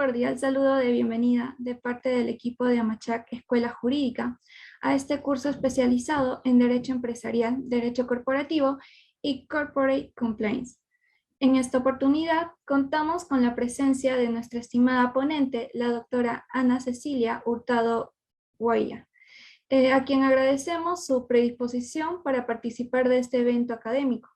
cordial saludo de bienvenida de parte del equipo de Amachac Escuela Jurídica a este curso especializado en Derecho Empresarial, Derecho Corporativo y Corporate Compliance. En esta oportunidad contamos con la presencia de nuestra estimada ponente, la doctora Ana Cecilia Hurtado Guaya, a quien agradecemos su predisposición para participar de este evento académico.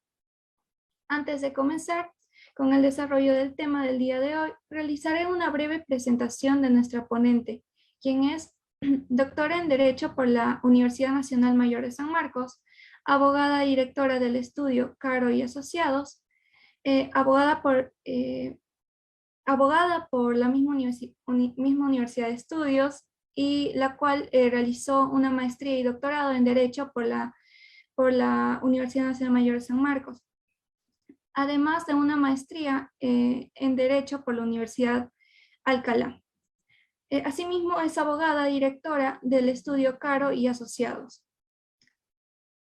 Antes de comenzar con el desarrollo del tema del día de hoy, realizaré una breve presentación de nuestra ponente, quien es doctora en Derecho por la Universidad Nacional Mayor de San Marcos, abogada y directora del estudio Caro y Asociados, abogada por la misma Universidad de Estudios, y la cual realizó una maestría y doctorado en Derecho por la Universidad Nacional Mayor de San Marcos, además de una maestría en Derecho por la Universidad Alcalá. Asimismo, es abogada directora del estudio Caro y Asociados.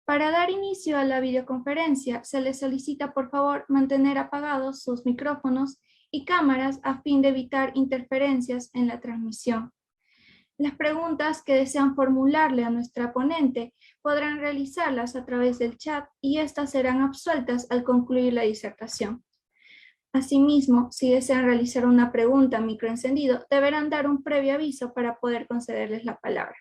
Para dar inicio a la videoconferencia, se les solicita por favor mantener apagados sus micrófonos y cámaras a fin de evitar interferencias en la transmisión. Las preguntas que desean formularle a nuestra ponente podrán realizarlas a través del chat y estas serán absueltas al concluir la disertación. Asimismo, si desean realizar una pregunta a microencendido, deberán dar un previo aviso para poder concederles la palabra.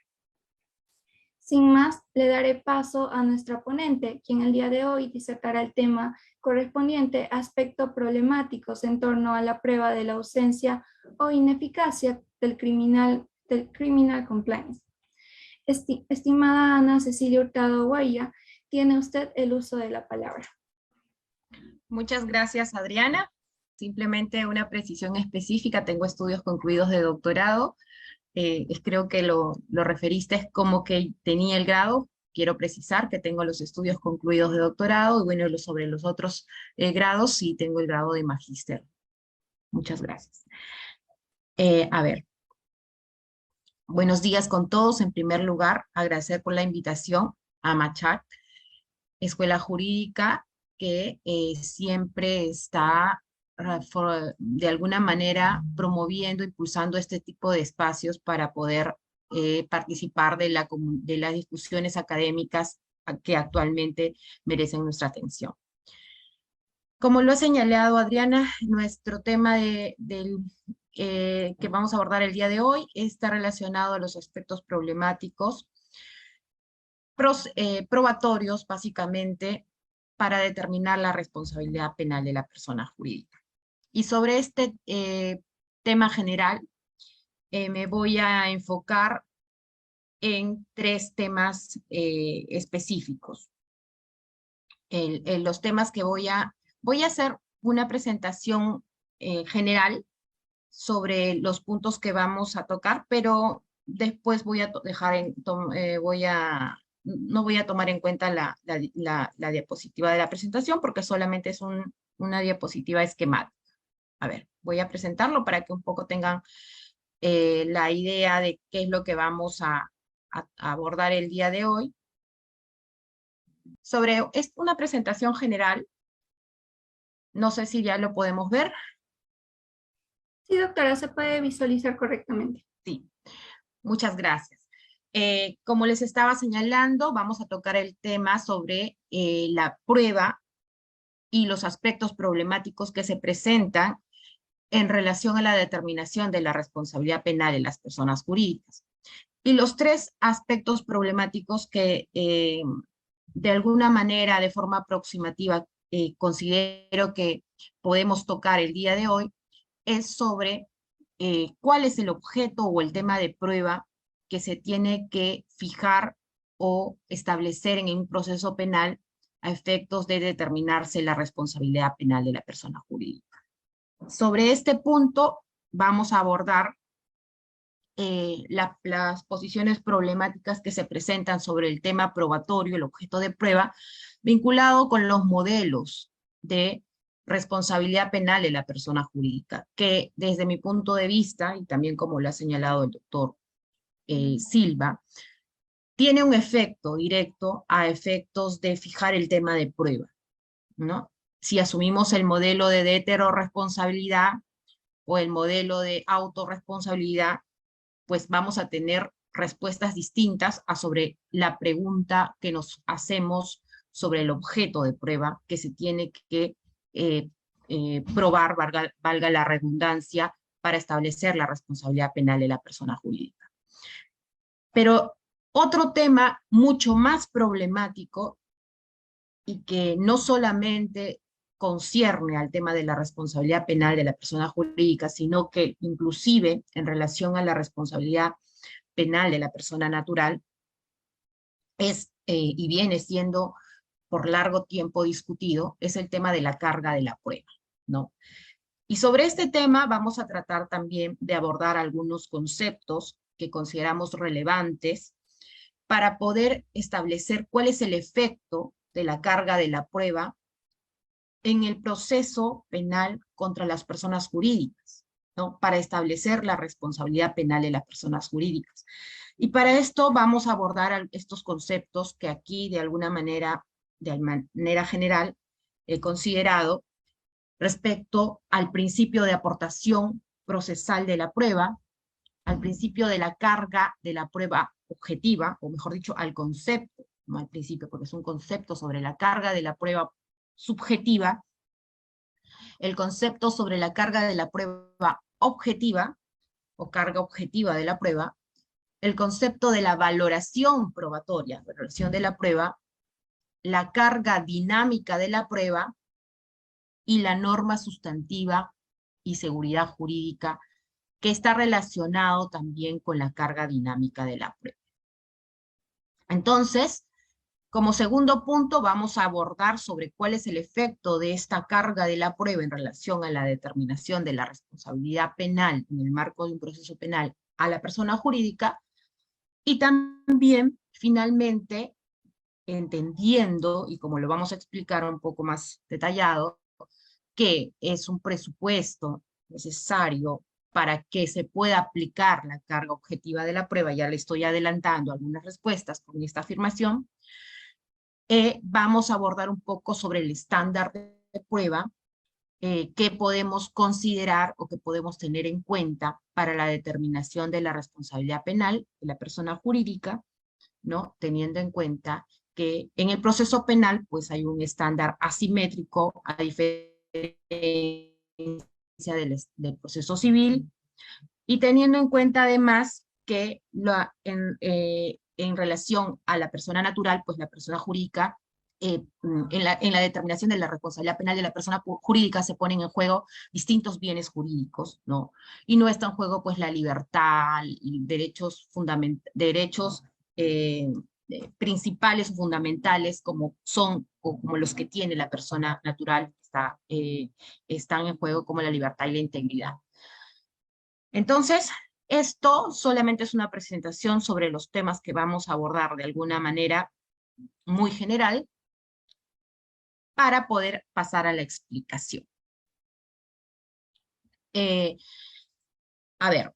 Sin más, le daré paso a nuestra ponente, quien el día de hoy disertará el tema correspondiente a aspectos problemáticos en torno a la prueba de la ausencia o ineficacia del criminal compliance. Estimada Ana Cecilia Hurtado Guaya, tiene usted el uso de la palabra. Muchas gracias, Adriana. Simplemente una precisión específica, tengo estudios concluidos de doctorado. Creo que lo referiste como que tenía el grado. Quiero precisar que tengo los estudios concluidos de doctorado y bueno, sobre los otros grados sí tengo el grado de magíster. Muchas gracias. A ver. Buenos días con todos. En primer lugar, agradecer por la invitación a Amachac Escuela Jurídica, que siempre está de alguna manera promoviendo, impulsando este tipo de espacios para poder participar de las discusiones académicas que actualmente merecen nuestra atención. Como lo ha señalado Adriana, nuestro tema que vamos a abordar el día de hoy está relacionado a los aspectos problemáticos probatorios, básicamente, para determinar la responsabilidad penal de la persona jurídica. Y sobre este tema general, me voy a enfocar en tres temas específicos. Los temas que voy a hacer una presentación general sobre los puntos que vamos a tocar, pero después voy a no voy a tomar en cuenta la diapositiva de la presentación porque solamente es una diapositiva esquemática. A ver, voy a presentarlo para que un poco tengan la idea de qué es lo que vamos a abordar el día de hoy. Es una presentación general. No sé si ya lo podemos ver. Sí, doctora, se puede visualizar correctamente. Sí, muchas gracias. Como les estaba señalando, vamos a tocar el tema sobre la prueba y los aspectos problemáticos que se presentan en relación a la determinación de la responsabilidad penal de las personas jurídicas. Y los tres aspectos problemáticos que de alguna manera, de forma aproximativa, considero que podemos tocar el día de hoy, es sobre cuál es el objeto o el tema de prueba que se tiene que fijar o establecer en un proceso penal a efectos de determinarse la responsabilidad penal de la persona jurídica. Sobre este punto vamos a abordar las posiciones problemáticas que se presentan sobre el tema probatorio, el objeto de prueba, vinculado con los modelos de responsabilidad penal de la persona jurídica, que desde mi punto de vista, y también como lo ha señalado el doctor Silva, tiene un efecto directo a efectos de fijar el tema de prueba, ¿no? Si asumimos el modelo de heterorresponsabilidad, o el modelo de autorresponsabilidad, pues vamos a tener respuestas distintas a sobre la pregunta que nos hacemos sobre el objeto de prueba que se tiene que probar, valga la redundancia, para establecer la responsabilidad penal de la persona jurídica. Pero otro tema mucho más problemático y que no solamente concierne al tema de la responsabilidad penal de la persona jurídica, sino que inclusive en relación a la responsabilidad penal de la persona natural, es y viene siendo por largo tiempo discutido, es el tema de la carga de la prueba, ¿no? Y sobre este tema vamos a tratar también de abordar algunos conceptos que consideramos relevantes para poder establecer cuál es el efecto de la carga de la prueba en el proceso penal contra las personas jurídicas, ¿no? Para establecer la responsabilidad penal de las personas jurídicas. Y para esto vamos a abordar estos conceptos que aquí de alguna manera, de manera general, he considerado respecto al principio de aportación procesal de la prueba, al principio de la carga de la prueba objetiva, o mejor dicho, al concepto, no al principio, porque es un concepto sobre la carga de la prueba subjetiva, el concepto sobre la carga de la prueba objetiva, o carga objetiva de la prueba, el concepto de la valoración probatoria, valoración de la prueba, la carga dinámica de la prueba y la norma sustantiva y seguridad jurídica, que está relacionado también con la carga dinámica de la prueba. Entonces, como segundo punto, vamos a abordar sobre cuál es el efecto de esta carga de la prueba en relación a la determinación de la responsabilidad penal en el marco de un proceso penal a la persona jurídica, y también, finalmente, entendiendo, y como lo vamos a explicar un poco más detallado, que es un presupuesto necesario para que se pueda aplicar la carga objetiva de la prueba. Ya le estoy adelantando algunas respuestas con esta afirmación. Vamos a abordar un poco sobre el estándar de prueba que podemos considerar o que podemos tener en cuenta para la determinación de la responsabilidad penal de la persona jurídica, ¿no? Teniendo en cuenta que en el proceso penal pues hay un estándar asimétrico a diferencia del proceso civil, y teniendo en cuenta además que en relación a la persona natural, pues la persona jurídica, en la determinación de la responsabilidad penal de la persona jurídica se ponen en juego distintos bienes jurídicos, ¿no? Y no está en juego pues la libertad y derechos principales o fundamentales como son o como los que tiene la persona natural, están en juego como la libertad y la integridad. Entonces, esto solamente es una presentación sobre los temas que vamos a abordar de alguna manera muy general para poder pasar a la explicación. A ver,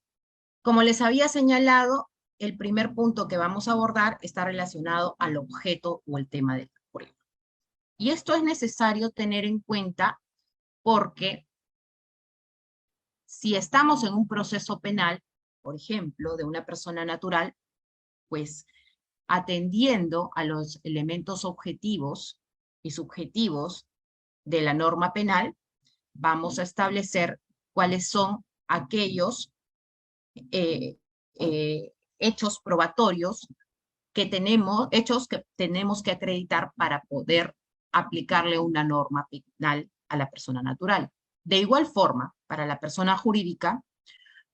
como les había señalado, el primer punto que vamos a abordar está relacionado al objeto o el tema de la prueba. Y esto es necesario tener en cuenta porque si estamos en un proceso penal, por ejemplo, de una persona natural, pues atendiendo a los elementos objetivos y subjetivos de la norma penal, vamos a establecer cuáles son aquellos hechos probatorios hechos que tenemos que acreditar para poder aplicarle una norma penal a la persona natural. De igual forma, para la persona jurídica,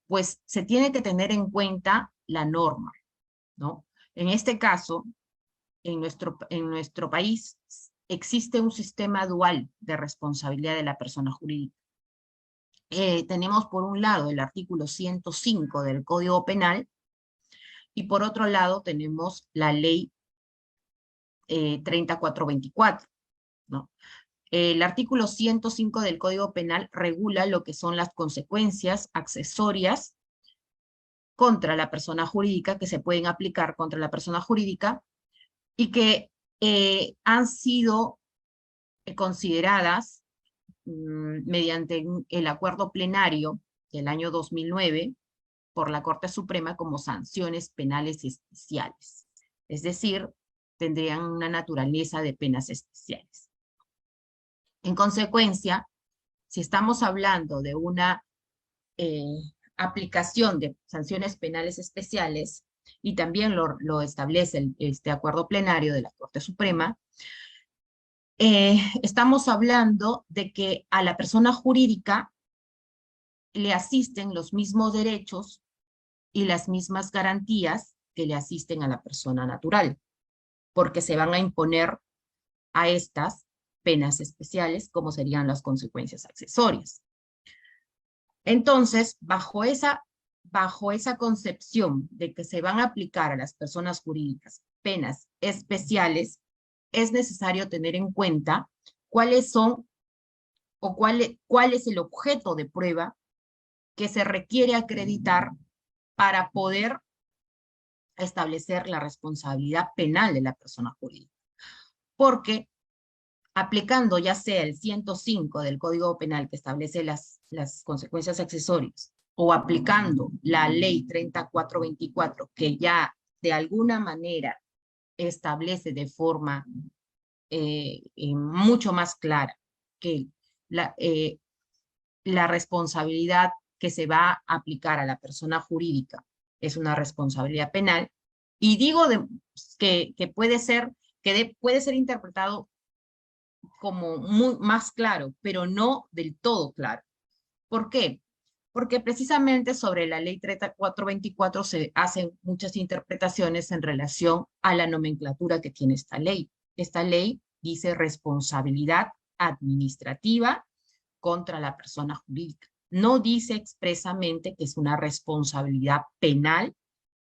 pues se tiene que tener en cuenta la norma, ¿no? En este caso, en nuestro país existe un sistema dual de responsabilidad de la persona jurídica. Tenemos por un lado el artículo 105 del Código Penal y por otro lado tenemos la ley 3424, ¿no? El artículo 105 del Código Penal regula lo que son las consecuencias accesorias contra la persona jurídica, que se pueden aplicar contra la persona jurídica y que han sido consideradas mediante el acuerdo plenario del año 2009 por la Corte Suprema como sanciones penales especiales. Es decir, tendrían una naturaleza de penas especiales. En consecuencia, si estamos hablando de una aplicación de sanciones penales especiales, y también lo establece este acuerdo plenario de la Corte Suprema, estamos hablando de que a la persona jurídica le asisten los mismos derechos y las mismas garantías que le asisten a la persona natural, porque se van a imponer a estas penas especiales, como serían las consecuencias accesorias. Entonces, bajo esa concepción de que se van a aplicar a las personas jurídicas penas especiales, es necesario tener en cuenta cuáles son o cuál es el objeto de prueba que se requiere acreditar para poder establecer la responsabilidad penal de la persona jurídica. Porque aplicando ya sea el 105 del Código Penal que establece las consecuencias accesorias, o aplicando la ley 3424 que ya de alguna manera establece de forma mucho más clara que la responsabilidad que se va a aplicar a la persona jurídica es una responsabilidad penal, y digo que puede ser interpretado como más claro, pero no del todo claro. ¿Por qué? Porque precisamente sobre la ley 3424 se hacen muchas interpretaciones en relación a la nomenclatura que tiene esta ley. Esta ley dice responsabilidad administrativa contra la persona jurídica. No dice expresamente que es una responsabilidad penal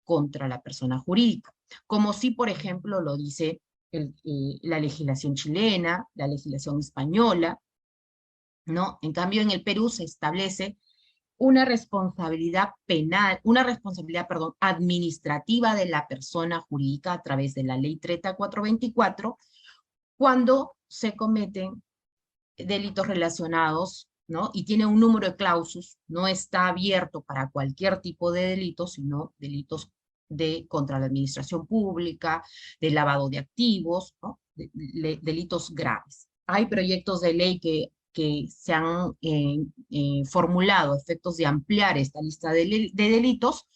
contra la persona jurídica, como si, por ejemplo, lo dice la legislación chilena, la legislación española, ¿no? En cambio, en el Perú se establece una responsabilidad penal, perdón, administrativa de la persona jurídica a través de la ley 3424, cuando se cometen delitos relacionados, ¿no? Y tiene un número de clausus, no está abierto para cualquier tipo de delitos, sino delitos contra la administración pública, de lavado de activos, ¿no? Delitos graves. Hay proyectos de ley que se han formulado a efectos de ampliar esta lista de delitos,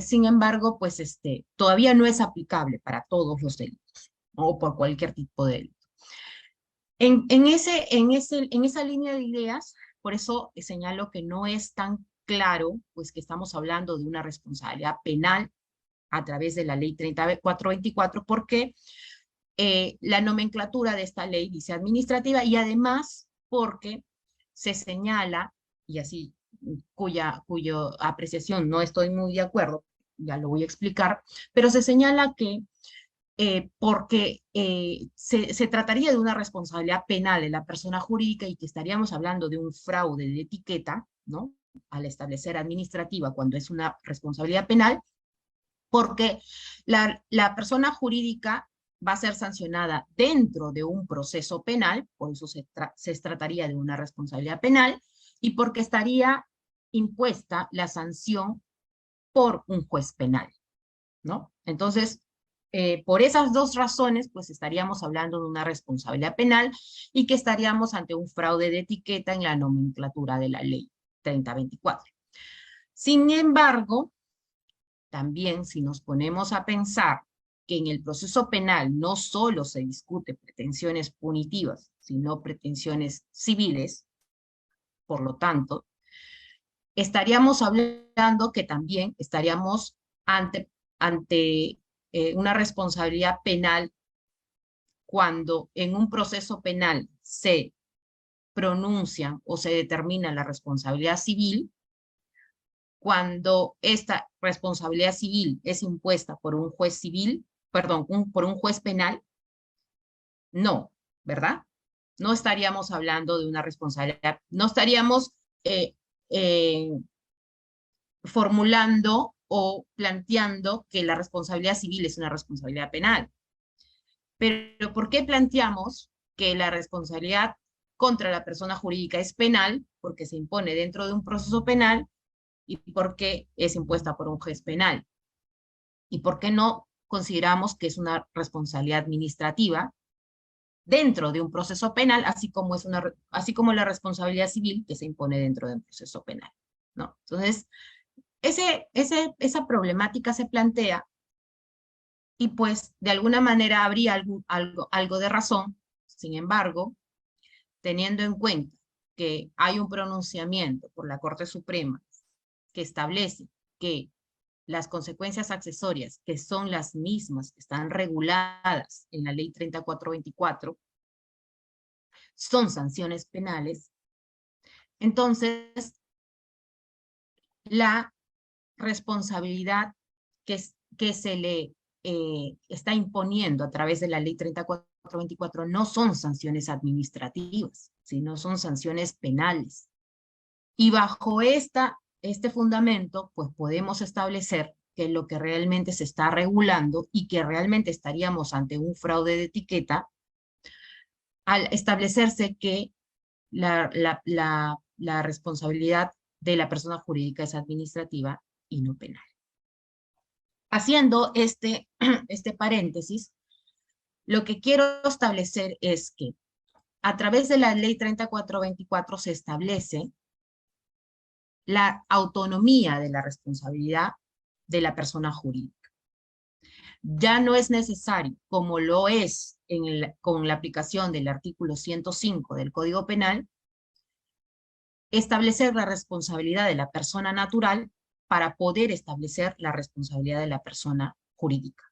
sin embargo, pues todavía no es aplicable para todos los delitos, ¿no? O por cualquier tipo de delito. En esa línea de ideas, por eso señalo que no es tan claro, pues que estamos hablando de una responsabilidad penal a través de la ley 3424, porque la nomenclatura de esta ley dice administrativa, y además porque se señala, y así cuya apreciación no estoy muy de acuerdo, ya lo voy a explicar, pero se señala que porque se trataría de una responsabilidad penal de la persona jurídica y que estaríamos hablando de un fraude de etiqueta, ¿no? Al establecer administrativa cuando es una responsabilidad penal, porque la persona jurídica va a ser sancionada dentro de un proceso penal, por eso se trataría de una responsabilidad penal, y porque estaría impuesta la sanción por un juez penal, ¿no? Entonces, por esas dos razones, pues estaríamos hablando de una responsabilidad penal y que estaríamos ante un fraude de etiqueta en la nomenclatura de la ley 3024. Sin embargo, también si nos ponemos a pensar que en el proceso penal no solo se discute pretensiones punitivas, sino pretensiones civiles, por lo tanto, estaríamos hablando que también estaríamos ante una responsabilidad penal cuando en un proceso penal se pronuncia o se determina la responsabilidad civil, cuando esta responsabilidad civil es impuesta por un juez civil, perdón, por un juez penal, no, ¿verdad? No estaríamos hablando de una responsabilidad, no estaríamos formulando o planteando que la responsabilidad civil es una responsabilidad penal. Pero ¿por qué planteamos que la responsabilidad contra la persona jurídica es penal, porque se impone dentro de un proceso penal, y porque es impuesta por un juez penal. ¿Y por qué no consideramos que es una responsabilidad administrativa dentro de un proceso penal, así como la responsabilidad civil que se impone dentro de un proceso penal, ¿no? Entonces, esa problemática se plantea y pues de alguna manera habría algo de razón. Sin embargo, teniendo en cuenta que hay un pronunciamiento por la Corte Suprema que establece que las consecuencias accesorias, que son las mismas que están reguladas en la Ley 3424, son sanciones penales, entonces la responsabilidad que se le está imponiendo a través de la Ley 3424 no son sanciones administrativas, sino son sanciones penales. Y bajo este fundamento, pues podemos establecer que lo que realmente se está regulando y que realmente estaríamos ante un fraude de etiqueta al establecerse que la responsabilidad de la persona jurídica es administrativa y no penal. Haciendo este paréntesis, lo que quiero establecer es que a través de la Ley 3424 se establece la autonomía de la responsabilidad de la persona jurídica. Ya no es necesario, como lo es con la aplicación del artículo 105 del Código Penal, establecer la responsabilidad de la persona natural para poder establecer la responsabilidad de la persona jurídica.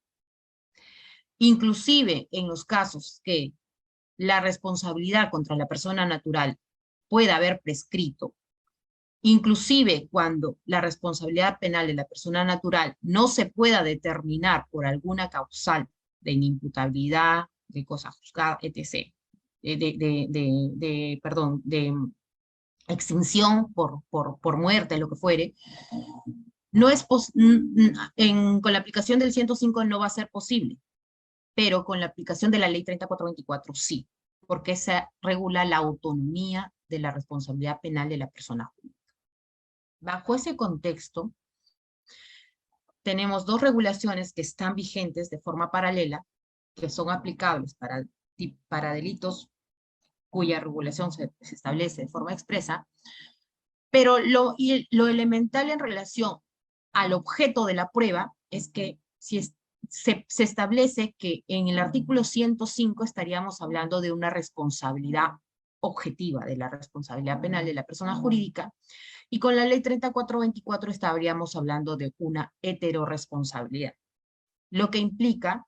Inclusive en los casos que la responsabilidad contra la persona natural pueda haber prescrito, inclusive cuando la responsabilidad penal de la persona natural no se pueda determinar por alguna causal de inimputabilidad, de cosa juzgada, etc., de extinción por muerte, lo que fuere, no es con la aplicación del 105 no va a ser posible, pero con la aplicación de la Ley 3424 sí, porque se regula la autonomía de la responsabilidad penal de la persona jurídica. Bajo ese contexto, tenemos dos regulaciones que están vigentes de forma paralela, que son aplicables para delitos cuya regulación se establece de forma expresa, pero lo elemental en relación al objeto de la prueba es que se establece que en el artículo 105 estaríamos hablando de una responsabilidad objetiva, de la responsabilidad penal de la persona jurídica, y con la Ley 3424 estaríamos hablando de una heteroresponsabilidad, lo que implica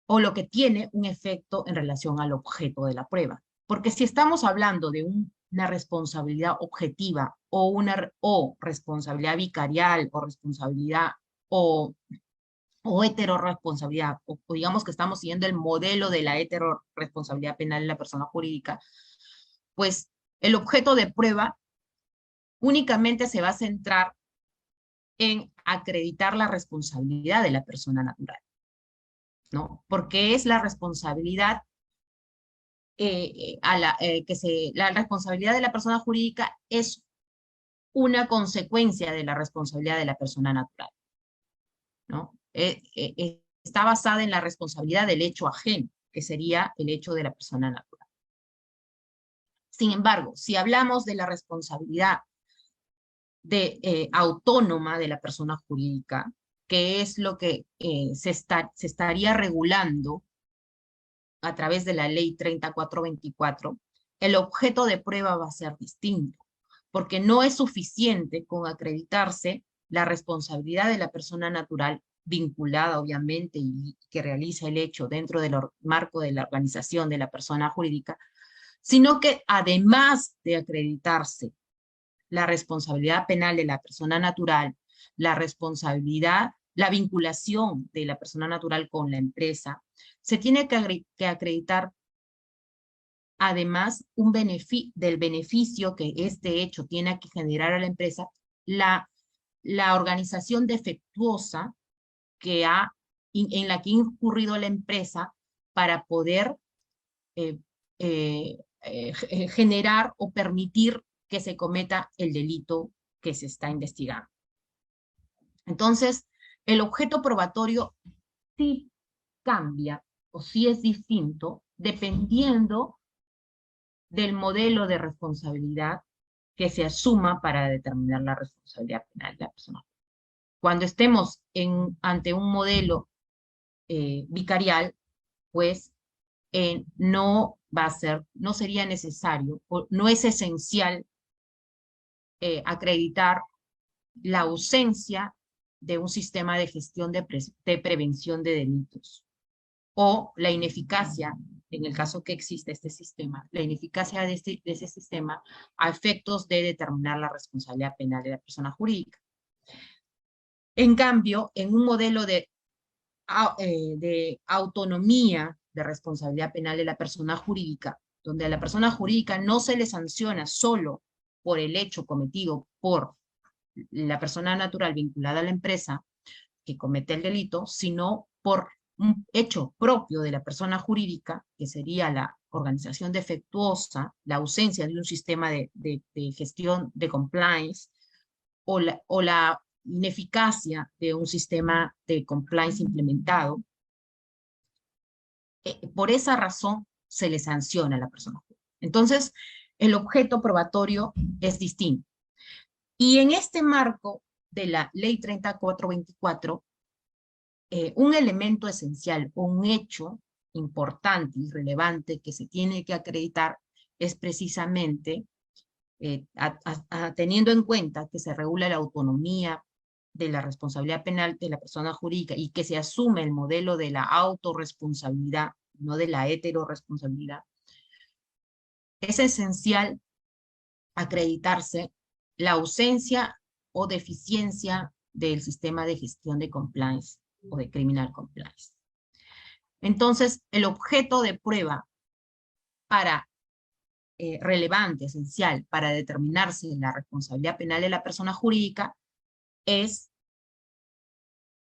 o lo que tiene un efecto en relación al objeto de la prueba. Porque si estamos hablando de una responsabilidad objetiva o responsabilidad vicarial o responsabilidad o heteroresponsabilidad, o digamos que estamos siguiendo el modelo de la heteroresponsabilidad penal en la persona jurídica, pues el objeto de prueba únicamente se va a centrar en acreditar la responsabilidad de la persona natural, ¿no? Porque es la responsabilidad la responsabilidad de la persona jurídica es una consecuencia de la responsabilidad de la persona natural, ¿no? Está basada en la responsabilidad del hecho ajeno, que sería el hecho de la persona natural. Sin embargo, si hablamos de la responsabilidad autónoma de la persona jurídica, que es lo que se estaría regulando a través de la Ley 3424, el objeto de prueba va a ser distinto, porque no es suficiente con acreditarse la responsabilidad de la persona natural vinculada, obviamente, y que realiza el hecho dentro del marco de la organización de la persona jurídica, sino que además de acreditarse la responsabilidad penal de la persona natural, la responsabilidad, la vinculación de la persona natural con la empresa, se tiene que acreditar además del beneficio que este hecho tiene que generar a la empresa, la organización defectuosa en la que ha incurrido la empresa para poder generar o permitir que se cometa el delito que se está investigando. Entonces, el objeto probatorio sí cambia o sí es distinto dependiendo del modelo de responsabilidad que se asuma para determinar la responsabilidad penal de la persona. Cuando estemos ante un modelo vicarial, pues no sería necesario o no es esencial acreditar la ausencia de un sistema de gestión de prevención de delitos o la ineficacia, en el caso que existe este sistema, la ineficacia de ese sistema a efectos de determinar la responsabilidad penal de la persona jurídica. En cambio, en un modelo de autonomía de responsabilidad penal de la persona jurídica, donde a la persona jurídica no se le sanciona solo por el hecho cometido por la persona natural vinculada a la empresa que comete el delito, sino por un hecho propio de la persona jurídica, que sería la organización defectuosa, la ausencia de un sistema de gestión de compliance, o la ineficacia de un sistema de compliance implementado. Por esa razón se le sanciona a la persona jurídica. Entonces, el objeto probatorio es distinto. Y en este marco de la Ley 3424, un elemento esencial, un hecho importante y relevante que se tiene que acreditar es precisamente, teniendo en cuenta que se regula la autonomía de la responsabilidad penal de la persona jurídica y que se asume el modelo de la autorresponsabilidad, no de la heteroresponsabilidad, es esencial acreditarse la ausencia o deficiencia del sistema de gestión de compliance o de criminal compliance. Entonces, el objeto de prueba relevante, esencial, para determinarse la responsabilidad penal de la persona jurídica es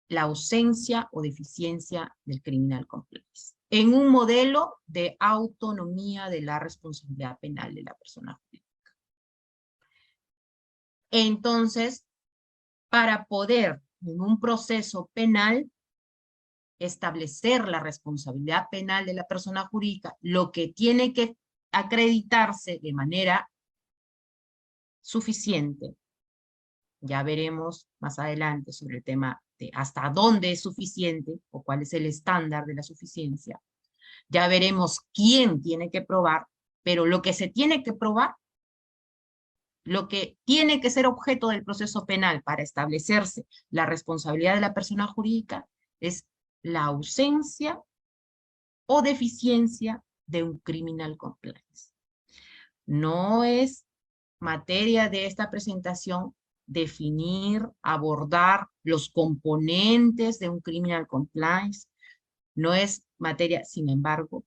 la ausencia o deficiencia del criminal compliance, en un modelo de autonomía de la responsabilidad penal de la persona jurídica. Entonces, para poder, en un proceso penal, establecer la responsabilidad penal de la persona jurídica, lo que tiene que acreditarse de manera suficiente, ya veremos más adelante sobre el tema de hasta dónde es suficiente o cuál es el estándar de la suficiencia, ya veremos quién tiene que probar, pero lo que se tiene que probar, lo que tiene que ser objeto del proceso penal para establecerse la responsabilidad de la persona jurídica es la ausencia o deficiencia de un criminal compliance. No es materia de esta presentación definir, abordar los componentes de un criminal compliance. No es materia, sin embargo,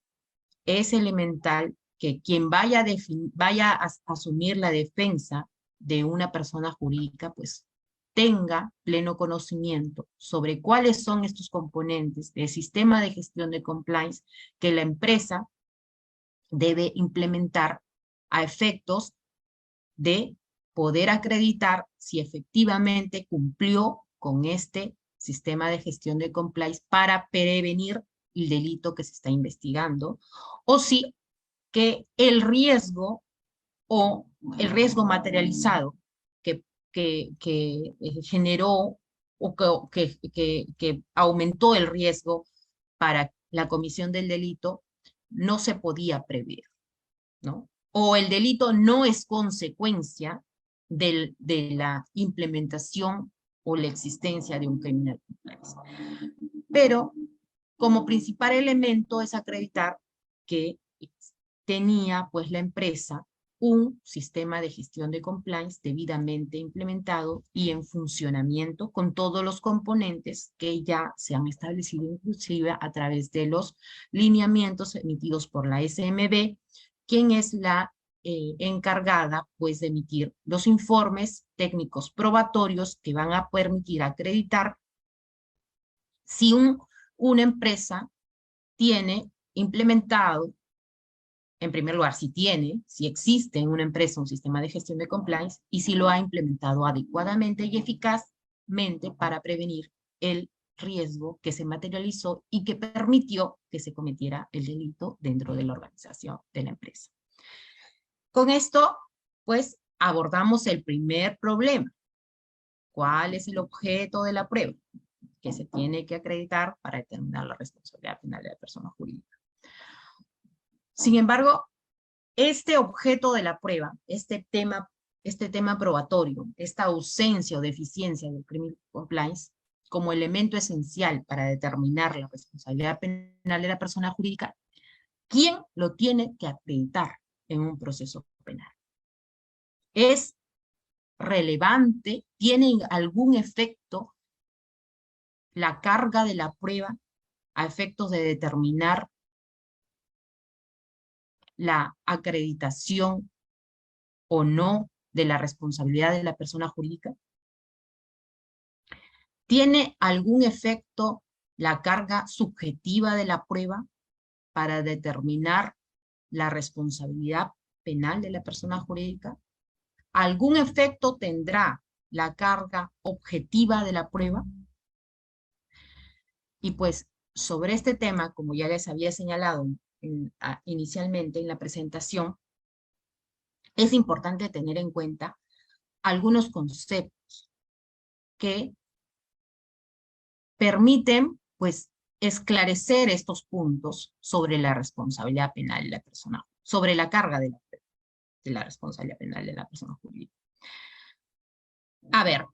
es elemental que quien vaya a asumir la defensa de una persona jurídica, pues tenga pleno conocimiento sobre cuáles son estos componentes del sistema de gestión de compliance que la empresa debe implementar a efectos de poder acreditar si efectivamente cumplió con este sistema de gestión de compliance para prevenir el delito que se está investigando, o si que el riesgo o el riesgo materializado que generó o que aumentó el riesgo para la comisión del delito no se podía prever, ¿no? O el delito no es consecuencia de la implementación o la existencia de un criminal compliance. Pero como principal elemento es acreditar que tenía pues la empresa un sistema de gestión de compliance debidamente implementado y en funcionamiento con todos los componentes que ya se han establecido inclusive a través de los lineamientos emitidos por la SMB, quien es la encargada pues de emitir los informes técnicos probatorios que van a permitir acreditar si una empresa tiene implementado en primer lugar, si existe en una empresa un sistema de gestión de compliance y si lo ha implementado adecuadamente y eficazmente para prevenir el riesgo que se materializó y que permitió que se cometiera el delito dentro de la organización de la empresa. Con esto, pues, abordamos el primer problema. ¿Cuál es el objeto de la prueba que se tiene que acreditar para determinar la responsabilidad penal de la persona jurídica? Sin embargo, este objeto de la prueba, este tema probatorio, esta ausencia o deficiencia del criminal compliance, como elemento esencial para determinar la responsabilidad penal de la persona jurídica, ¿quién lo tiene que acreditar en un proceso penal? ¿Es relevante? ¿Tiene algún efecto la carga de la prueba a efectos de determinar la acreditación o no de la responsabilidad de la persona jurídica? ¿Tiene algún efecto la carga subjetiva de la prueba para determinar la responsabilidad penal de la persona jurídica? ¿Algún efecto tendrá la carga objetiva de la prueba? Y pues sobre este tema, como ya les había señalado inicialmente en la presentación, es importante tener en cuenta algunos conceptos que permiten, pues, esclarecer estos puntos sobre la responsabilidad penal de la persona, sobre la carga de la responsabilidad penal de la persona jurídica. A ver,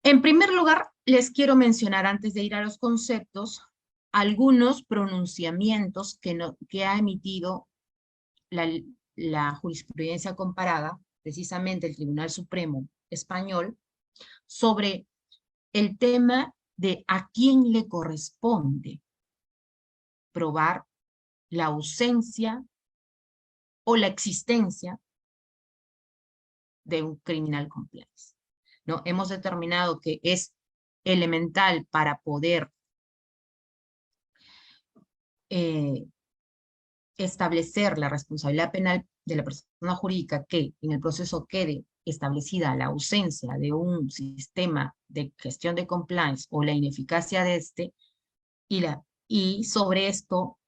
en primer lugar, les quiero mencionar, antes de ir a los conceptos, algunos pronunciamientos que ha emitido la jurisprudencia comparada, precisamente el Tribunal Supremo Español, sobre el tema de a quién le corresponde probar la ausencia o la existencia de un criminal compliance, ¿no? Hemos determinado que es elemental para poder establecer la responsabilidad penal de la persona jurídica que en el proceso quede establecida la ausencia de un sistema de gestión de compliance o la ineficacia de este, y sobre esto,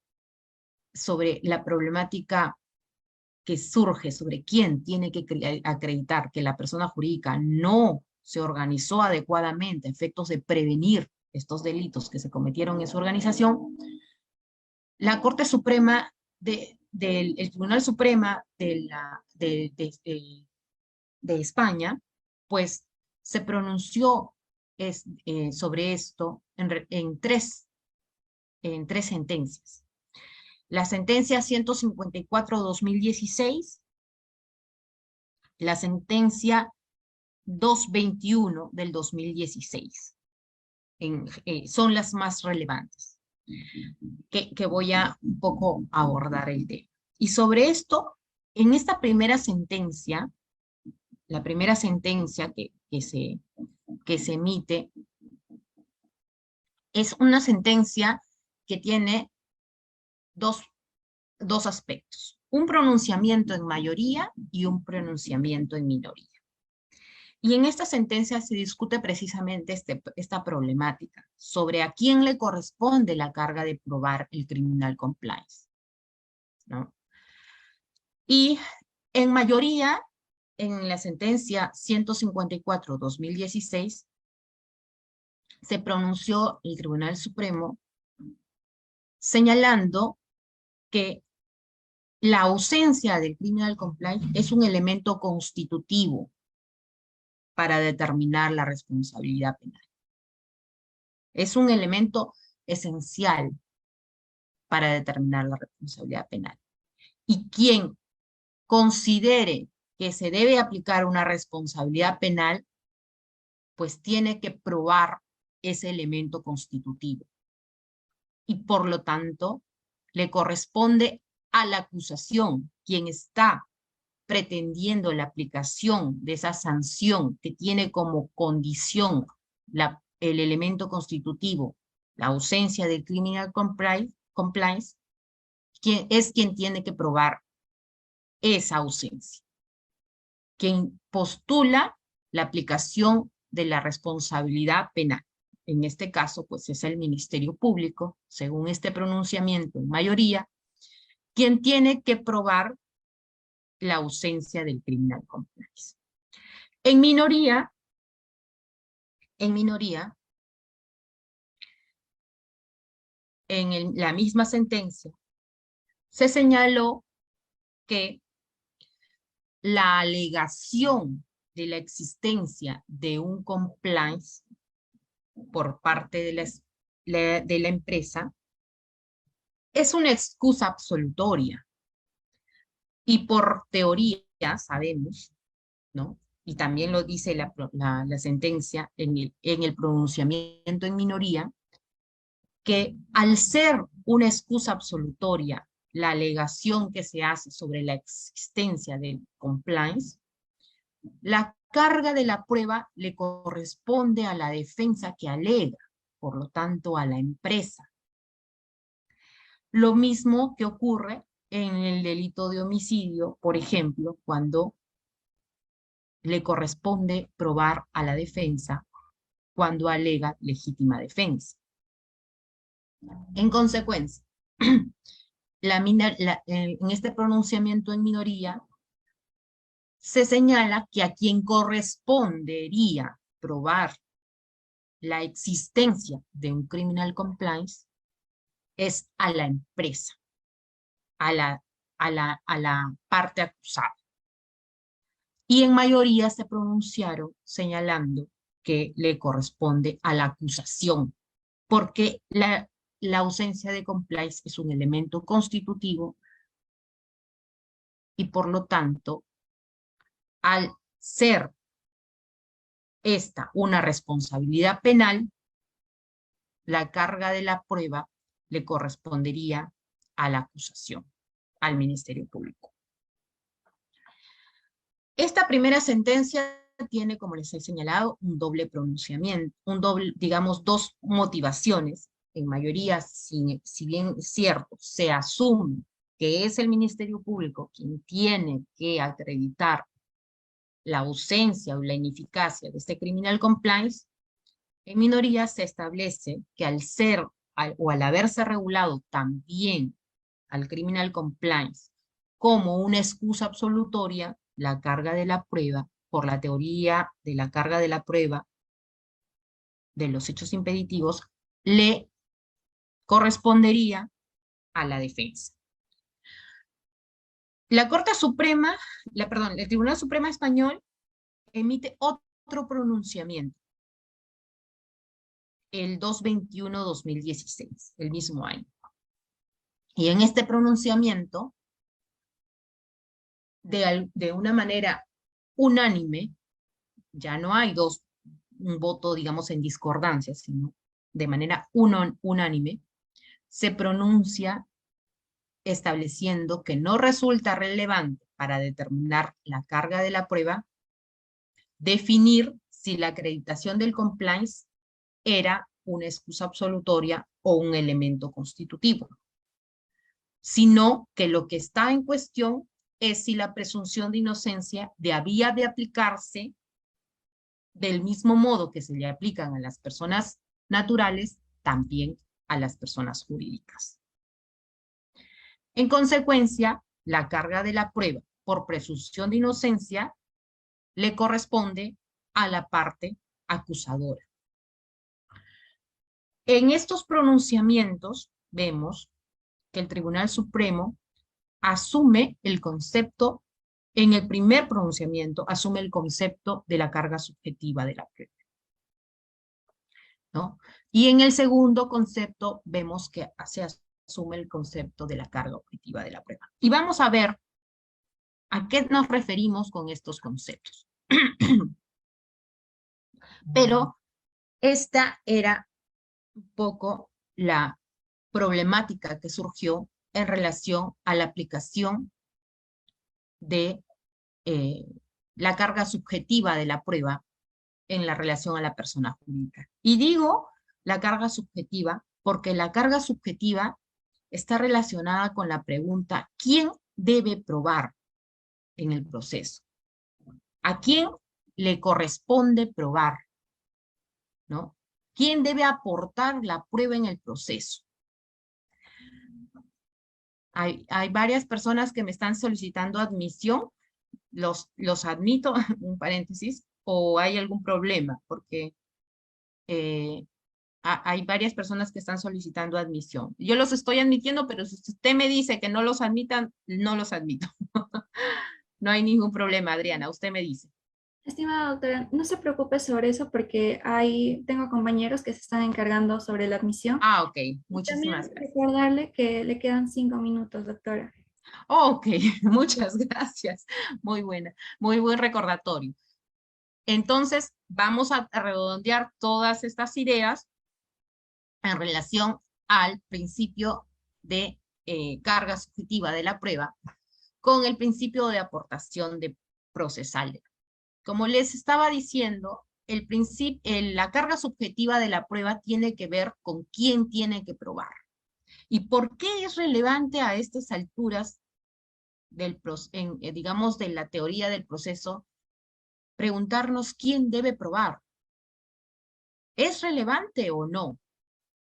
sobre la problemática que surge sobre quién tiene que acreditar que la persona jurídica no se organizó adecuadamente a efectos de prevenir estos delitos que se cometieron en su organización, la Corte Suprema el Tribunal Suprema de España, pues se pronunció sobre esto en tres sentencias. La sentencia 154/2016, la sentencia 221 del 2016. Son las más relevantes que voy a un poco abordar el tema. Y sobre esto, en esta primera sentencia, la primera sentencia que se emite, es una sentencia que tiene dos aspectos: un pronunciamiento en mayoría y un pronunciamiento en minoría. Y en esta sentencia se discute precisamente esta problemática sobre a quién le corresponde la carga de probar el criminal compliance, ¿no? Y en mayoría, en la sentencia 154/2016, se pronunció el Tribunal Supremo señalando que la ausencia del criminal compliance es un elemento constitutivo para determinar la responsabilidad penal. Es un elemento esencial para determinar la responsabilidad penal. Y quien considere que se debe aplicar una responsabilidad penal, pues tiene que probar ese elemento constitutivo. Y por lo tanto, le corresponde a la acusación, quien está pretendiendo la aplicación de esa sanción que tiene como condición el elemento constitutivo, la ausencia del criminal compliance, quien tiene que probar esa ausencia. Quien postula la aplicación de la responsabilidad penal. En este caso, pues es el Ministerio Público, según este pronunciamiento en mayoría, quien tiene que probar la ausencia del criminal compliance. En minoría, en la misma sentencia, se señaló que la alegación de la existencia de un compliance por parte de la empresa es una excusa absolutoria. Y por teoría sabemos, ¿no? Y también lo dice la sentencia en el pronunciamiento en minoría, que al ser una excusa absolutoria la alegación que se hace sobre la existencia del compliance, la carga de la prueba le corresponde a la defensa que alega, por lo tanto a la empresa. Lo mismo que ocurre en el delito de homicidio, por ejemplo, cuando le corresponde probar a la defensa cuando alega legítima defensa. En consecuencia, en este pronunciamiento en minoría, se señala que a quien correspondería probar la existencia de un criminal compliance es a la empresa, a la parte acusada. Y en mayoría se pronunciaron señalando que le corresponde a la acusación, porque la ausencia de compliance es un elemento constitutivo y por lo tanto, al ser esta una responsabilidad penal, la carga de la prueba le correspondería a la acusación, al Ministerio Público. Esta primera sentencia tiene, como les he señalado, un doble pronunciamiento, digamos, dos motivaciones. En mayoría, si bien es cierto, se asume que es el Ministerio Público quien tiene que acreditar la ausencia o la ineficacia de este criminal compliance, en minoría se establece que al haberse regulado también al criminal compliance como una excusa absolutoria, la carga de la prueba, por la teoría de la carga de la prueba de los hechos impeditivos, le correspondería a la defensa. La Corte Suprema, el Tribunal Supremo Español emite otro pronunciamiento, el 221-2016, el mismo año. Y en este pronunciamiento, de una manera unánime, ya no hay un voto, digamos, en discordancia, sino de manera unánime, se pronuncia estableciendo que no resulta relevante para determinar la carga de la prueba definir si la acreditación del compliance era una excusa absolutoria o un elemento constitutivo, sino que lo que está en cuestión es si la presunción de inocencia había de aplicarse del mismo modo que se le aplican a las personas naturales, también a las personas jurídicas. En consecuencia, la carga de la prueba por presunción de inocencia le corresponde a la parte acusadora. En estos pronunciamientos vemos que el Tribunal Supremo asume el concepto, en el primer pronunciamiento, asume el concepto de la carga subjetiva de la prueba, ¿no? Y en el segundo concepto vemos que se asume el concepto de la carga objetiva de la prueba. Y vamos a ver a qué nos referimos con estos conceptos. Pero esta era un poco la problemática que surgió en relación a la aplicación de la carga subjetiva de la prueba en la relación a la persona jurídica. Y digo la carga subjetiva porque la carga subjetiva está relacionada con la pregunta ¿quién debe probar en el proceso? ¿A quién le corresponde probar? ¿No? ¿Quién debe aportar la prueba en el proceso? Hay varias personas que me están solicitando admisión, los admito, un paréntesis, o hay algún problema, porque eh, hay varias personas que están solicitando admisión. Yo los estoy admitiendo, pero si usted me dice que no los admitan, no los admito. No hay ningún problema, Adriana, usted me dice. Estimada doctora, no se preocupe sobre eso porque tengo compañeros que se están encargando sobre la admisión. Ah, ok, Y muchísimas también gracias. recordarle que le quedan 5 minutos, doctora. Ok, muchas gracias. Muy buena, muy buen recordatorio. Entonces, vamos a redondear todas estas ideas en relación al principio de carga subjetiva de la prueba con el principio de aportación de procesal. Como les estaba diciendo, la carga subjetiva de la prueba tiene que ver con quién tiene que probar. ¿Y por qué es relevante a estas alturas digamos, de la teoría del proceso, preguntarnos quién debe probar? ¿Es relevante o no?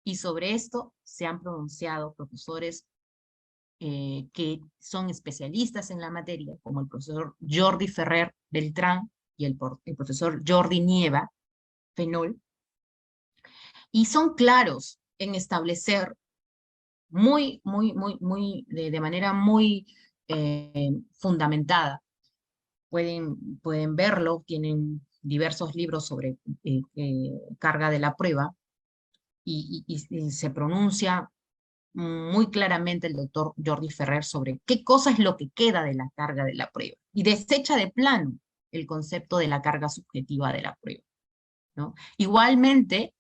Y sobre esto se han pronunciado profesores que son especialistas en la materia, como el profesor Jordi Ferrer Beltrán y el profesor Jordi Nieva Fenol, y son claros en establecer de manera muy fundamentada. Pueden verlo, tienen diversos libros sobre carga de la prueba, y se pronuncia muy claramente el doctor Jordi Ferrer sobre qué cosa es lo que queda de la carga de la prueba, y desecha de plano el concepto de la carga subjetiva de la prueba, ¿no? Igualmente,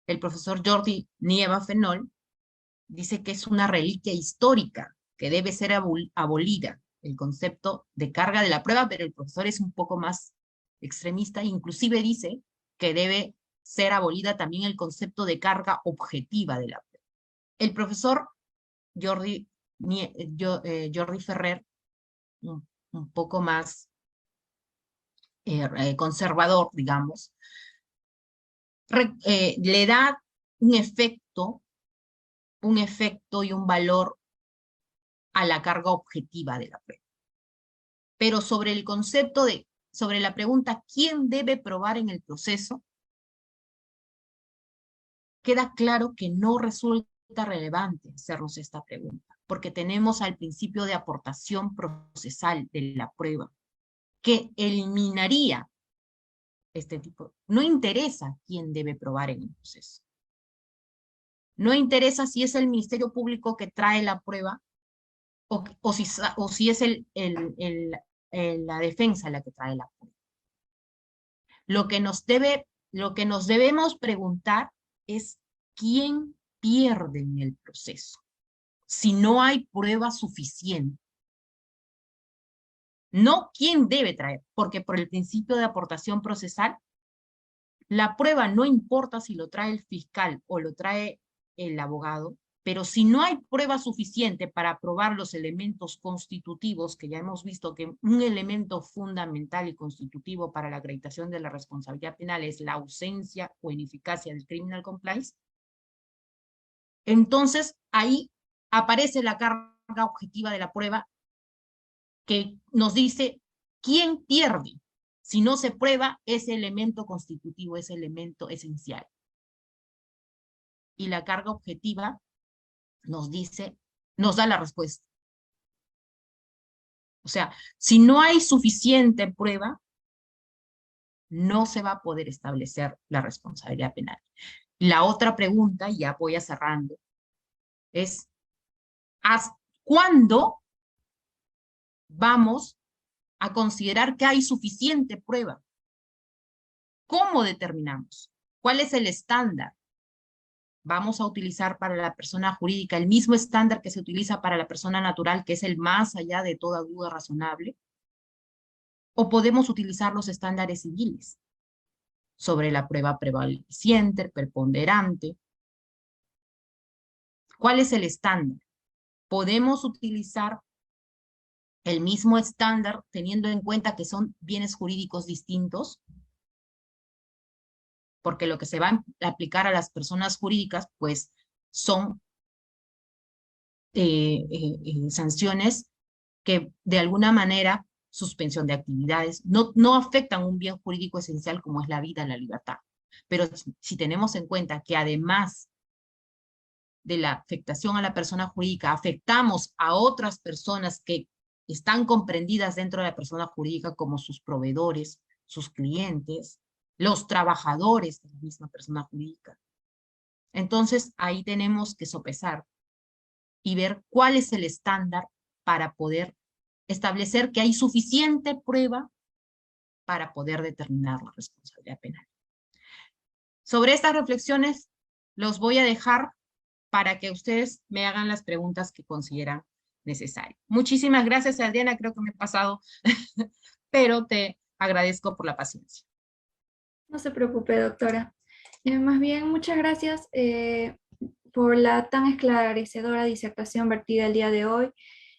el profesor Jordi Nieva Fenol dice que es una reliquia histórica que debe ser abolida, el concepto de carga de la prueba, pero el profesor es un poco más extremista, inclusive dice que debe ser abolida también el concepto de carga objetiva de la prueba. El profesor Jordi, Jordi Ferrer, un poco más conservador, digamos, le da un efecto y un valor a la carga objetiva de la prueba. Pero sobre el concepto sobre la pregunta, ¿quién debe probar en el proceso? Queda claro que no resulta relevante hacernos esta pregunta, porque tenemos al principio de aportación procesal de la prueba, que eliminaría este tipo. No interesa quién debe probar en el proceso. No interesa si es el Ministerio Público que trae la prueba o si es la defensa la que trae la prueba. Lo que nos debemos preguntar es quién pierde en el proceso si no hay prueba suficiente. No quién debe traer, porque por el principio de aportación procesal, la prueba no importa si lo trae el fiscal o lo trae el abogado, pero si no hay prueba suficiente para probar los elementos constitutivos, que ya hemos visto que un elemento fundamental y constitutivo para la acreditación de la responsabilidad penal es la ausencia o ineficacia del criminal compliance, entonces ahí aparece la carga objetiva de la prueba que nos dice quién pierde si no se prueba ese elemento constitutivo, ese elemento esencial. Y la carga objetiva nos da la respuesta. O sea, si no hay suficiente prueba, no se va a poder establecer la responsabilidad penal. La otra pregunta, y ya voy a cerrando, es ¿cuándo vamos a considerar que hay suficiente prueba? ¿Cómo determinamos? ¿Cuál es el estándar? ¿Vamos a utilizar para la persona jurídica el mismo estándar que se utiliza para la persona natural, que es el más allá de toda duda razonable? ¿O podemos utilizar los estándares civiles sobre la prueba prevaleciente, preponderante? ¿Cuál es el estándar? ¿Podemos utilizar el mismo estándar, teniendo en cuenta que son bienes jurídicos distintos, porque lo que se va a aplicar a las personas jurídicas, pues son sanciones que de alguna manera, suspensión de actividades, no afectan un bien jurídico esencial como es la vida, la libertad. Pero si tenemos en cuenta que además de la afectación a la persona jurídica, afectamos a otras personas que están comprendidas dentro de la persona jurídica como sus proveedores, sus clientes, los trabajadores de la misma persona jurídica. Entonces, ahí tenemos que sopesar y ver cuál es el estándar para poder establecer que hay suficiente prueba para poder determinar la responsabilidad penal. Sobre estas reflexiones los voy a dejar para que ustedes me hagan las preguntas que consideran necesarias. Muchísimas gracias, Adriana, creo que me he pasado, pero te agradezco por la paciencia. No se preocupe, doctora. Más bien, muchas gracias por la tan esclarecedora disertación vertida el día de hoy.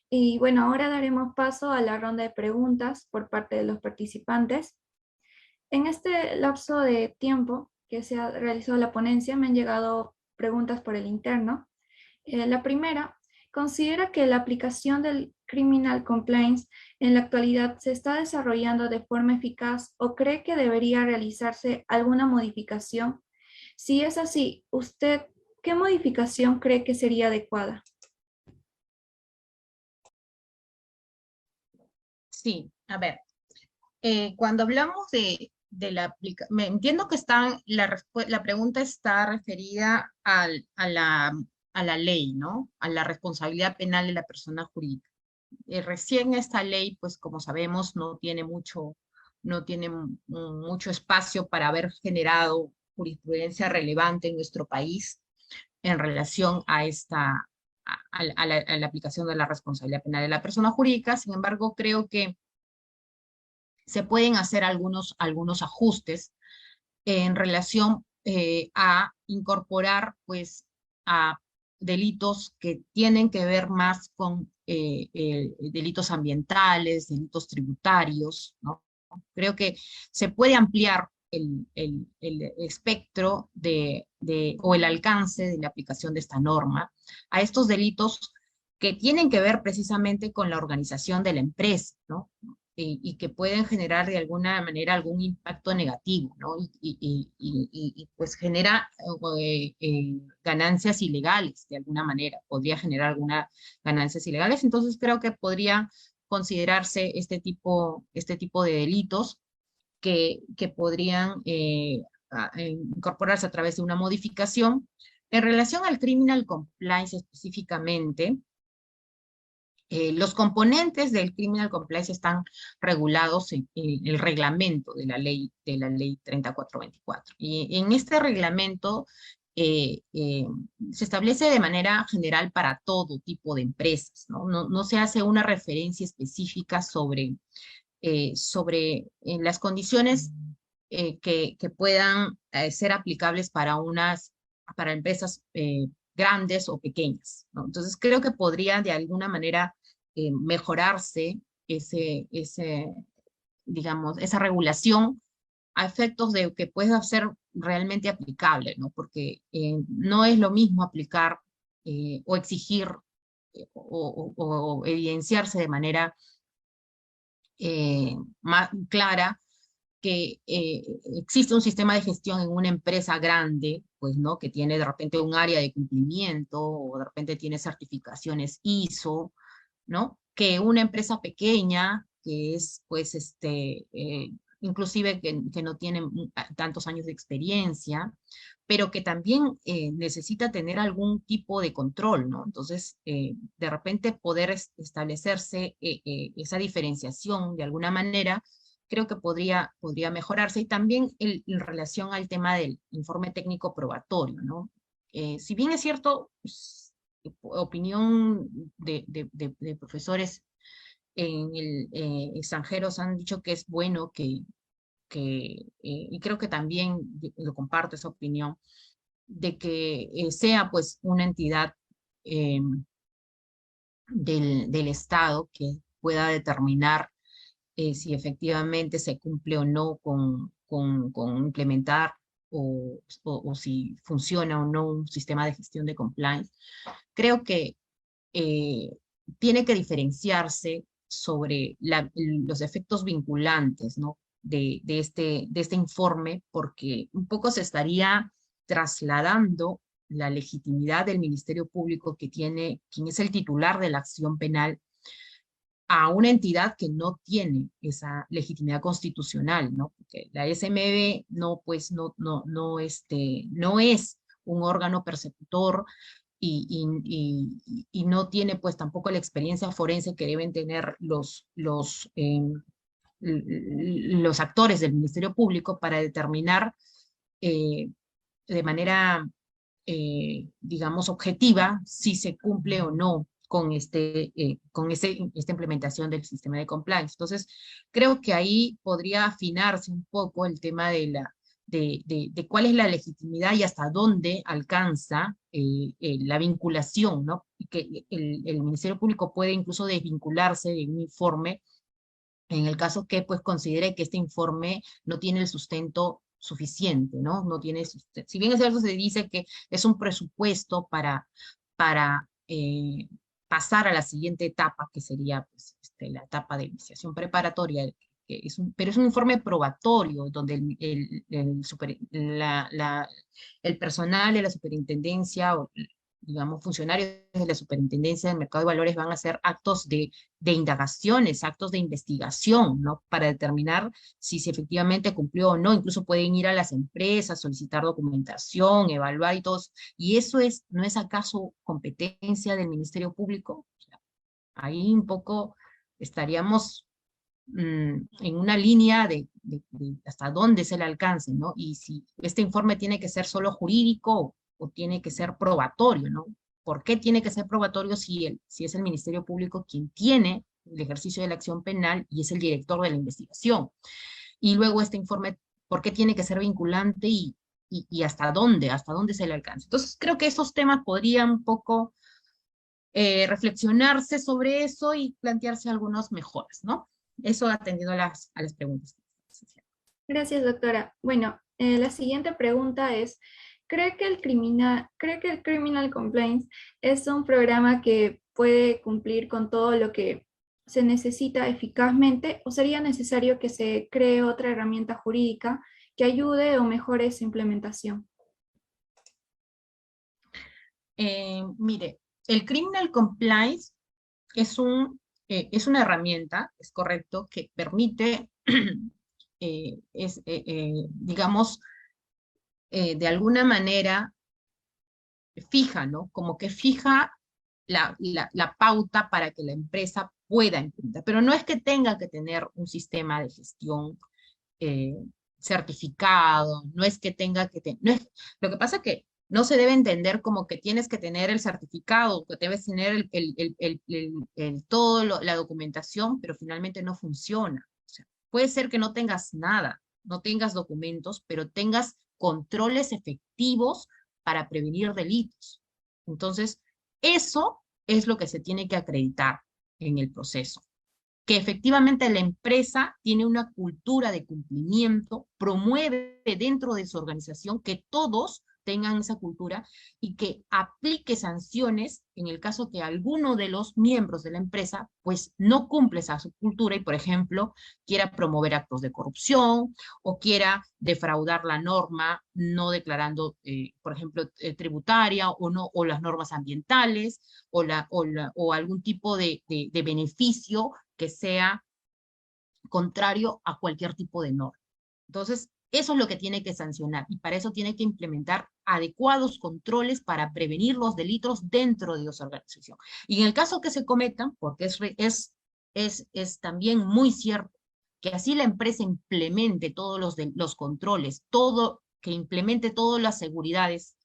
Y bueno, ahora daremos paso a la ronda de preguntas por parte de los participantes. En este lapso de tiempo que se ha realizado la ponencia, me han llegado preguntas por el interno. La primera, ¿considera que la aplicación del Criminal Compliance en la actualidad se está desarrollando de forma eficaz o cree que debería realizarse alguna modificación? Si es así, ¿usted qué modificación cree que sería adecuada? Sí, a ver, cuando hablamos de la aplicación, me entiendo que la pregunta está referida a la ley, ¿no? A la responsabilidad penal de la persona jurídica. Recién esta ley, pues como sabemos, no tiene mucho espacio para haber generado jurisprudencia relevante en nuestro país en relación a la aplicación de la responsabilidad penal de la persona jurídica. Sin embargo, creo que se pueden hacer algunos ajustes en relación a incorporar, pues, a delitos que tienen que ver más con delitos ambientales, delitos tributarios, ¿no? Creo que se puede ampliar el espectro o el alcance de la aplicación de esta norma a estos delitos que tienen que ver precisamente con la organización de la empresa, ¿no? Y que pueden generar de alguna manera algún impacto negativo, ¿no? Pues genera ganancias ilegales, de alguna manera, podría generar algunas ganancias ilegales. Entonces creo que podría considerarse este tipo de delitos que podrían incorporarse a través de una modificación. En relación al criminal compliance específicamente, los componentes del criminal compliance están regulados en el reglamento de la ley 3424. Y en este reglamento se establece de manera general para todo tipo de empresas, ¿no? No se hace una referencia específica sobre las condiciones que puedan ser aplicables para empresas grandes o pequeñas, ¿no? Entonces creo que podría de alguna manera mejorarse digamos, esa regulación a efectos de que pueda ser realmente aplicable, ¿no? Porque no es lo mismo aplicar o exigir o evidenciarse de manera más clara que existe un sistema de gestión en una empresa grande, pues, ¿no? Que tiene de repente un área de cumplimiento o de repente tiene certificaciones ISO, ¿no? Que una empresa pequeña, que es, pues, inclusive que no tiene tantos años de experiencia, pero que también necesita tener algún tipo de control, ¿no? Entonces, de repente poder establecerse esa diferenciación de alguna manera, creo que podría mejorarse. Y también en relación al tema del informe técnico probatorio, ¿no? Si bien es cierto, pues, opinión de profesores en el extranjeros han dicho que es bueno y creo que también lo comparto esa opinión, de que sea pues una entidad eh, del Estado que pueda determinar si efectivamente se cumple o no con implementar o si funciona o no un sistema de gestión de compliance. Creo que eh, tiene que diferenciarse sobre los efectos vinculantes, ¿no? De este informe, porque un poco se estaría trasladando la legitimidad del Ministerio Público que tiene, quien es el titular de la acción penal, a una entidad que no tiene esa legitimidad constitucional, ¿no? Porque la SMB no, pues, no es un órgano persecutor y no tiene, pues, tampoco la experiencia forense que deben tener los actores del Ministerio Público para determinar eh, de manera, digamos, objetiva si se cumple o no con esta implementación del sistema de compliance. Entonces, creo que ahí podría afinarse un poco el tema de cuál es la legitimidad y hasta dónde alcanza la vinculación, ¿no? Y que el Ministerio Público puede incluso desvincularse de un informe en el caso que pues considere que este informe no tiene el sustento suficiente, ¿no? No tiene sustento. Si bien es cierto, se dice que es un presupuesto para pasar a la siguiente etapa, que sería pues, la etapa de iniciación preparatoria, pero es un informe probatorio, donde el personal de la superintendencia o digamos, funcionarios de la Superintendencia del Mercado de Valores van a hacer actos de indagaciones, actos de investigación, ¿no? Para determinar si se efectivamente cumplió o no. Incluso pueden ir a las empresas, solicitar documentación, evaluar y todo. ¿Y eso ¿no es acaso competencia del Ministerio Público? O sea, ahí un poco estaríamos en una línea de hasta dónde es el alcance, ¿no? Y si este informe tiene que ser solo jurídico o tiene que ser probatorio, ¿no? ¿Por qué tiene que ser probatorio si es el Ministerio Público quien tiene el ejercicio de la acción penal y es el director de la investigación? Y luego este informe, ¿por qué tiene que ser vinculante y hasta dónde se le alcanza? Entonces creo que esos temas podrían un poco reflexionarse sobre eso y plantearse algunas mejoras, ¿no? Eso atendiendo a las preguntas. Gracias, doctora. Bueno, la siguiente pregunta es, cree que el Criminal Complaints es un programa que puede cumplir con todo lo que se necesita eficazmente o sería necesario que se cree otra herramienta jurídica que ayude o mejore su implementación? Mire, el Criminal Compliance es una herramienta, es correcto, que permite, digamos, de alguna manera fija, ¿no? Como que fija la pauta para que la empresa pueda implementar. Pero no es que tenga que tener un sistema de gestión eh, certificado, no es que tenga que tener, lo que pasa es que no se debe entender como que tienes que tener el certificado, que debes tener la documentación, pero finalmente no funciona. O sea, puede ser que no tengas nada, no tengas documentos, pero tengas controles efectivos para prevenir delitos. Entonces, eso es lo que se tiene que acreditar en el proceso, que efectivamente la empresa tiene una cultura de cumplimiento, promueve dentro de su organización que todos tengan esa cultura y que aplique sanciones en el caso que alguno de los miembros de la empresa pues no cumple esa su cultura y, por ejemplo, quiera promover actos de corrupción o quiera defraudar la norma no declarando, por ejemplo, tributaria o, no, o las normas ambientales o algún tipo de beneficio que sea contrario a cualquier tipo de norma. Entonces, eso es lo que tiene que sancionar y para eso tiene que implementar adecuados controles para prevenir los delitos dentro de esa organización. Y en el caso que se cometan, porque es también muy cierto que así la empresa implemente todos los controles, que implemente todas las seguridades,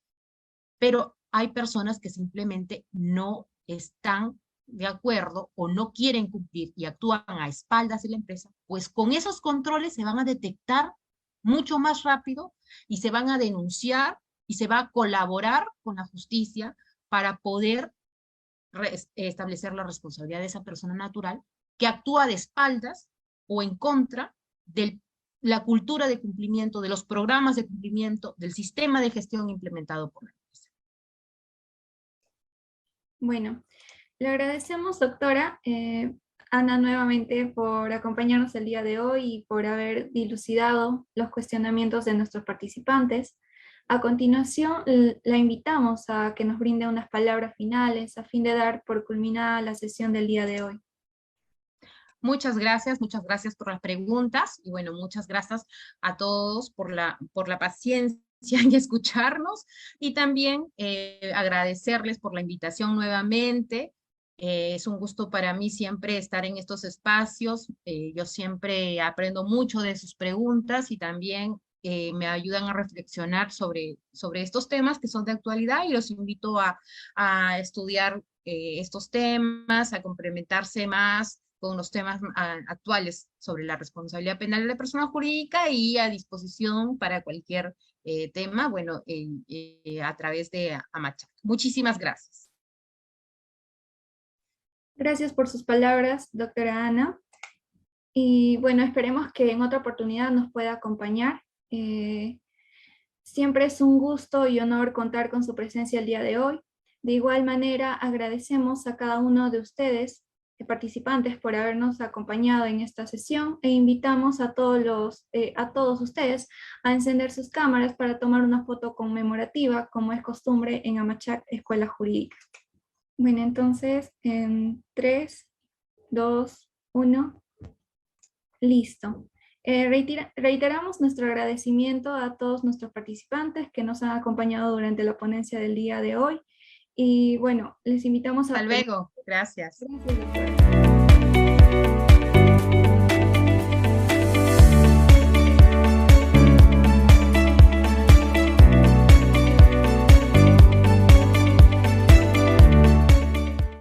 pero hay personas que simplemente no están de acuerdo o no quieren cumplir y actúan a espaldas de la empresa, pues con esos controles se van a detectar mucho más rápido y se van a denunciar y se va a colaborar con la justicia para poder establecer la responsabilidad de esa persona natural que actúa de espaldas o en contra de la cultura de cumplimiento, de los programas de cumplimiento, del sistema de gestión implementado por la empresa. Bueno, le agradecemos, doctora Ana, nuevamente por acompañarnos el día de hoy y por haber dilucidado los cuestionamientos de nuestros participantes. A continuación, la invitamos a que nos brinde unas palabras finales a fin de dar por culminada la sesión del día de hoy. Muchas gracias por las preguntas y bueno, muchas gracias a todos por la paciencia y escucharnos y también agradecerles por la invitación nuevamente. Es un gusto para mí siempre estar en estos espacios. Yo siempre aprendo mucho de sus preguntas y también me ayudan a reflexionar sobre estos temas que son de actualidad y los invito a estudiar estos temas, a complementarse más con los temas actuales sobre la responsabilidad penal de la persona jurídica y a disposición para cualquier tema, bueno, a través de AMACHAC. Muchísimas gracias. Gracias por sus palabras, doctora Ana. Y bueno, esperemos que en otra oportunidad nos pueda acompañar. Siempre es un gusto y honor contar con su presencia el día de hoy. De igual manera, agradecemos a cada uno de ustedes, participantes, por habernos acompañado en esta sesión e invitamos a todos ustedes a encender sus cámaras para tomar una foto conmemorativa, como es costumbre en AMACHAC Escuela Jurídica. Bueno, entonces, en 3, 2, 1, listo. Reiteramos nuestro agradecimiento a todos nuestros participantes que nos han acompañado durante la ponencia del día de hoy. Y bueno, les invitamos a... Hasta luego. Gracias. Gracias, doctora.